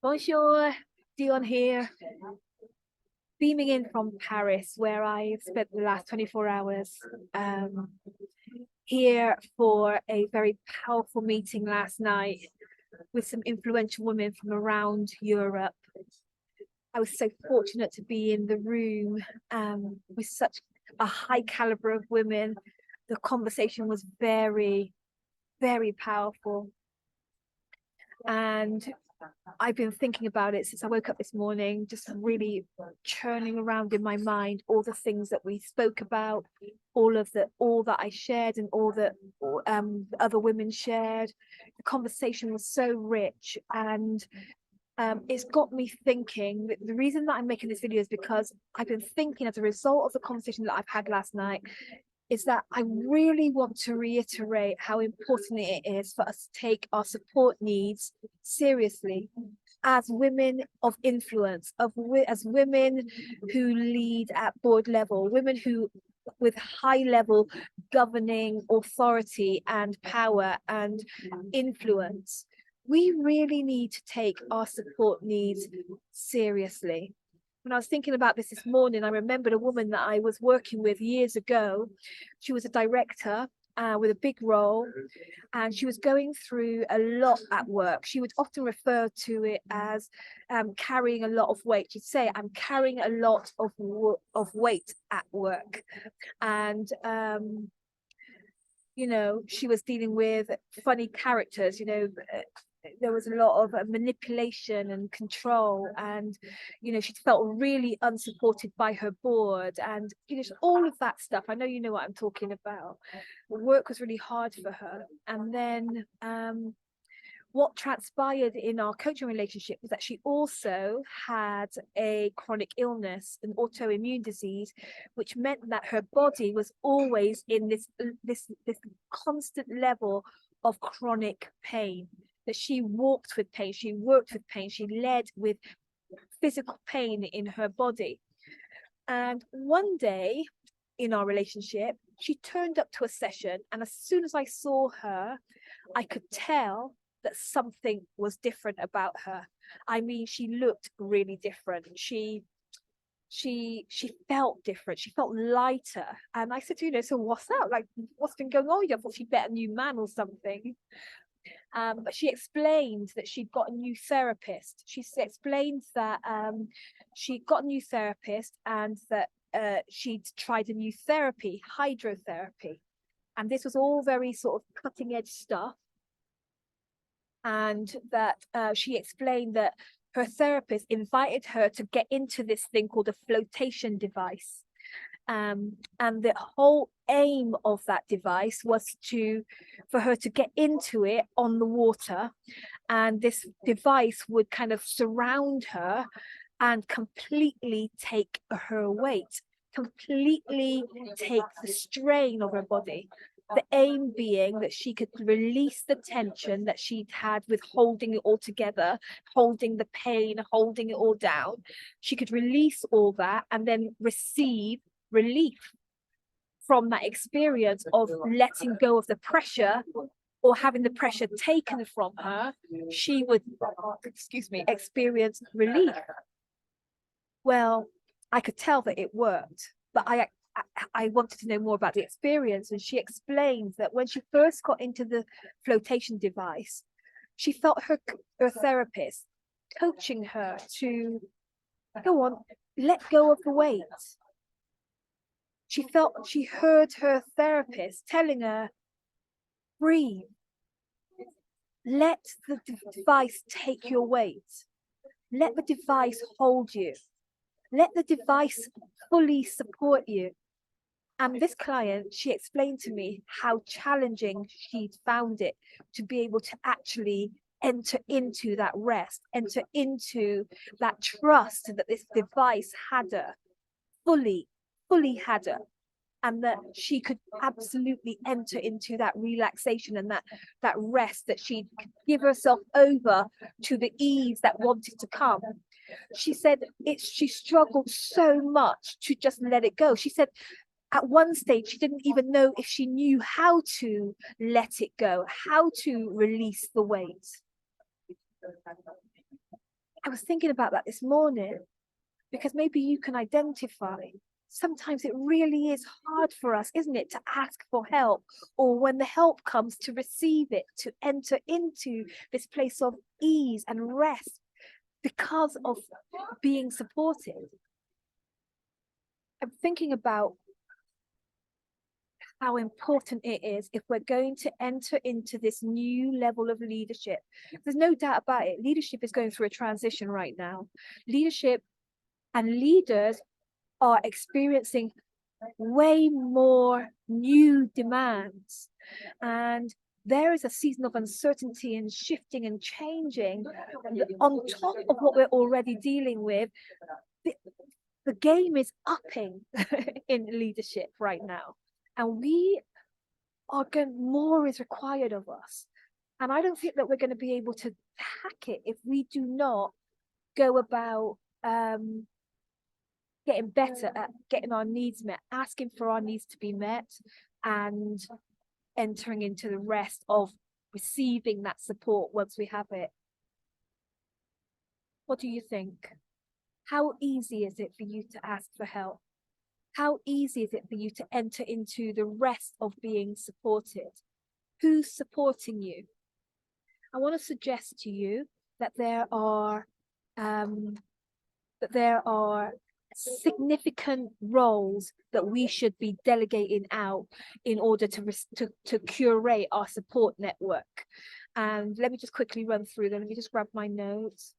Bonjour, Dion here, beaming in from Paris, where I spent the last 24 hours here for a very powerful meeting last night with some influential women from around Europe. I was so fortunate to be in the room with such a high caliber of women. The conversation was very, very powerful. And I've been thinking about it since I woke up this morning, just really churning around in my mind all the things that we spoke about, all that I shared and all that other women shared. The conversation was so rich, and it's got me thinking. The reason that I'm making this video is because I've been thinking, as a result of the conversation that I've had last night, is that I really want to reiterate how important it is for us to take our support needs seriously as women of influence, as women who lead at board level, women who with high level governing authority and power and influence. We really need to take our support needs seriously. When I was thinking about this morning, I remembered a woman that I was working with years ago. She was a director with a big role, and she was going through a lot at work. She would often refer to it as carrying a lot of weight. She'd say, "I'm carrying a lot of weight at work," and you know, she was dealing with funny characters. You know, there was a lot of manipulation and control, and you know, she felt really unsupported by her board, and you know, all of that stuff. I know you know what I'm talking about. Work was really hard for her, and then what transpired in our coaching relationship was that she also had a chronic illness, an autoimmune disease, which meant that her body was always in this constant level of chronic pain. That she walked with pain, she worked with pain, she led with physical pain in her body. And one day in our relationship, she turned up to a session, and as soon as I saw her, I could tell that something was different about her. I mean, she looked really different. She felt different. She felt lighter. And I said, you know, so what's that? Like, what's been going on? I thought she'd met a new man or something. But she explained that she'd got a new therapist. She explained that she got a new therapist, and that she'd tried a new therapy, hydrotherapy. And this was all very sort of cutting edge stuff. And that she explained that her therapist invited her to get into this thing called a flotation device. And the whole aim of that device was for her to get into it on the water, and this device would kind of surround her and completely take her weight, completely take the strain of her body. The aim being that she could release the tension that she'd had with holding it all together, holding the pain, holding it all down. She could release all that and then receive relief from that experience of letting go of the pressure, or having the pressure taken from her. She would, experience relief. Well, I could tell that it worked, but I wanted to know more about the experience. And she explained that when she first got into the flotation device, she felt her therapist coaching her to go on, let go of the weight. She heard her therapist telling her, breathe, let the device take your weight, let the device hold you, let the device fully support you. And this client, she explained to me how challenging she'd found it to be able to actually enter into that rest, enter into that trust that this device had her, fully had her, and that she could absolutely enter into that relaxation and that rest, that she'd give herself over to the ease that wanted to come. She said she struggled so much to just let it go. She said at one stage, she didn't even know if she knew how to let it go, how to release the weight. I was thinking about that this morning, because maybe you can identify. Sometimes it really is hard for us, isn't it, to ask for help, or when the help comes, to receive it, to enter into this place of ease and rest because of being supported. I'm thinking about how important it is if we're going to enter into this new level of leadership. There's no doubt about it. Leadership is going through a transition right now. Leadership and leaders are experiencing way more new demands. And there is a season of uncertainty and shifting and changing on top of what we're already dealing with. The game is upping in leadership right now. And we are going, more is required of us. And I don't think that we're going to be able to hack it if we do not go about getting better at getting our needs met, asking for our needs to be met, and entering into the rest of receiving that support once we have it. What do you think? How easy is it for you to ask for help? How easy is it for you to enter into the rest of being supported? Who's supporting you? I want to suggest to you that there are significant roles that we should be delegating out in order to curate our support network. And let me just quickly run through them. Let me just grab my notes.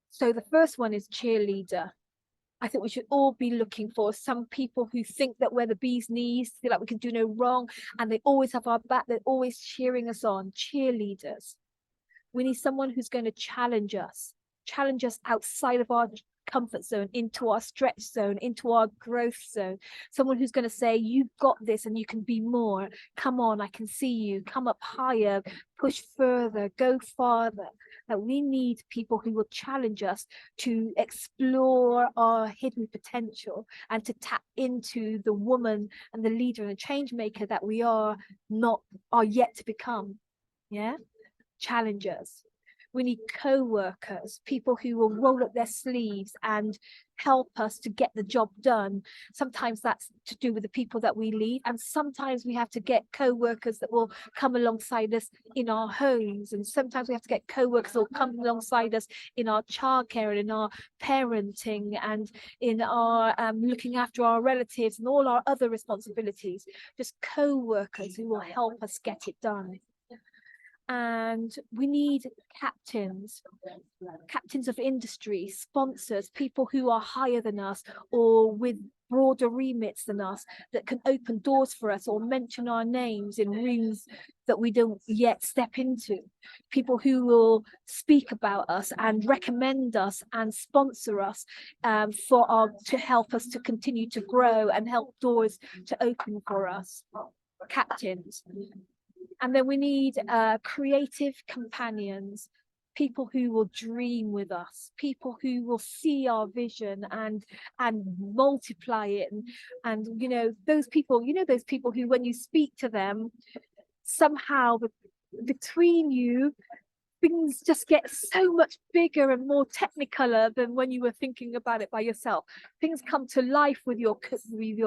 So the first one is cheerleader. I think we should all be looking for some people who think that we're the bee's knees, feel like we can do no wrong, and they always have our back. They're always cheering us on. Cheerleaders. We need someone who's going to challenge us outside of our comfort zone, into our stretch zone, into our growth zone. Someone who's going to say, you've got this and you can be more. Come on, I can see you. Come up higher, push further, go farther. That we need people who will challenge us to explore our hidden potential and to tap into the woman and the leader and the change maker that we are yet to become. Yeah, challengers. We need co-workers, people who will roll up their sleeves and help us to get the job done. Sometimes that's to do with the people that we lead, and sometimes we have to get co-workers that will come alongside us in our homes, and sometimes we have to get co-workers that will come alongside us in our childcare and in our parenting and in our looking after our relatives and all our other responsibilities. Just co-workers who will help us get it done. And we need captains of industry, sponsors, people who are higher than us or with broader remits than us, that can open doors for us or mention our names in rooms that we don't yet step into. People who will speak about us and recommend us and sponsor us to help us to continue to grow and help doors to open for us. Captains. And then we need creative companions, people who will dream with us, people who will see our vision and multiply it. And those people who, when you speak to them, somehow between you, things just get so much bigger and more technicolor than when you were thinking about it by yourself. Things come to life with your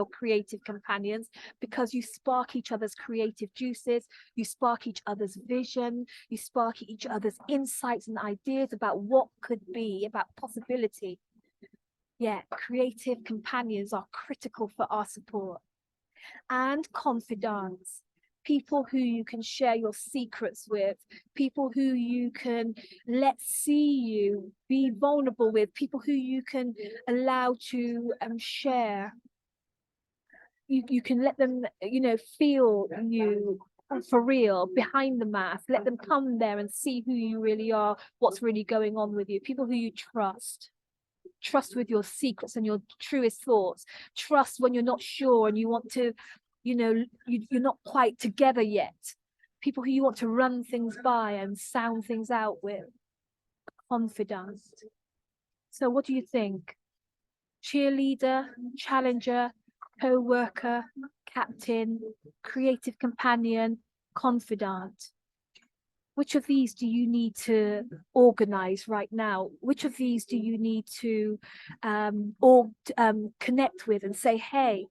creative companions, because you spark each other's creative juices, you spark each other's vision, you spark each other's insights and ideas about what could be, about possibility. Yeah, creative companions are critical for our support. And confidants. People who you can share your secrets with, people who you can let see you, be vulnerable with, people who you can allow to share. You can let them, feel you for real behind the mask. Let them come there and see who you really are, what's really going on with you. People who you trust with your secrets and your truest thoughts. Trust when you're not sure and you want to, you're not quite together yet. People who you want to run things by and sound things out with. Confidant. So what do you think? Cheerleader, challenger, co-worker, captain, creative companion, confidant. Which of these do you need to organize right now? Which of these do you need to connect with and say, hey,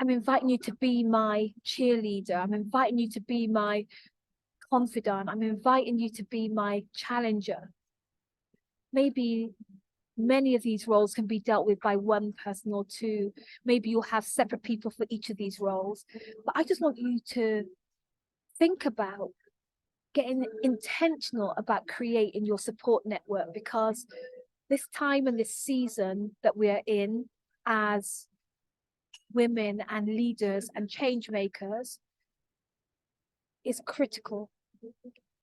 I'm inviting you to be my cheerleader. I'm inviting you to be my confidant. I'm inviting you to be my challenger. Maybe many of these roles can be dealt with by one person or two. Maybe you'll have separate people for each of these roles. But I just want you to think about getting intentional about creating your support network, because this time and this season that we're in as women and leaders and change makers is critical,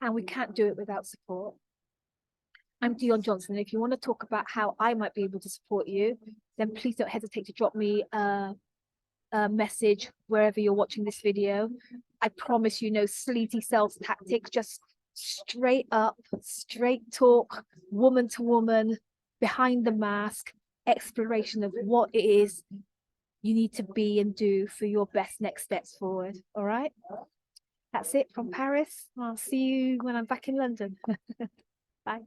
and we can't do it without support. I'm Dion Johnson. If you want to talk about how I might be able to support you, then please don't hesitate to drop me a message wherever you're watching this video. I promise you no sleazy sales tactics, just straight up, straight talk, woman to woman, behind the mask, exploration of what it is you need to be and do for your best next steps forward. All right. That's it from Paris. I'll see you when I'm back in London. Bye.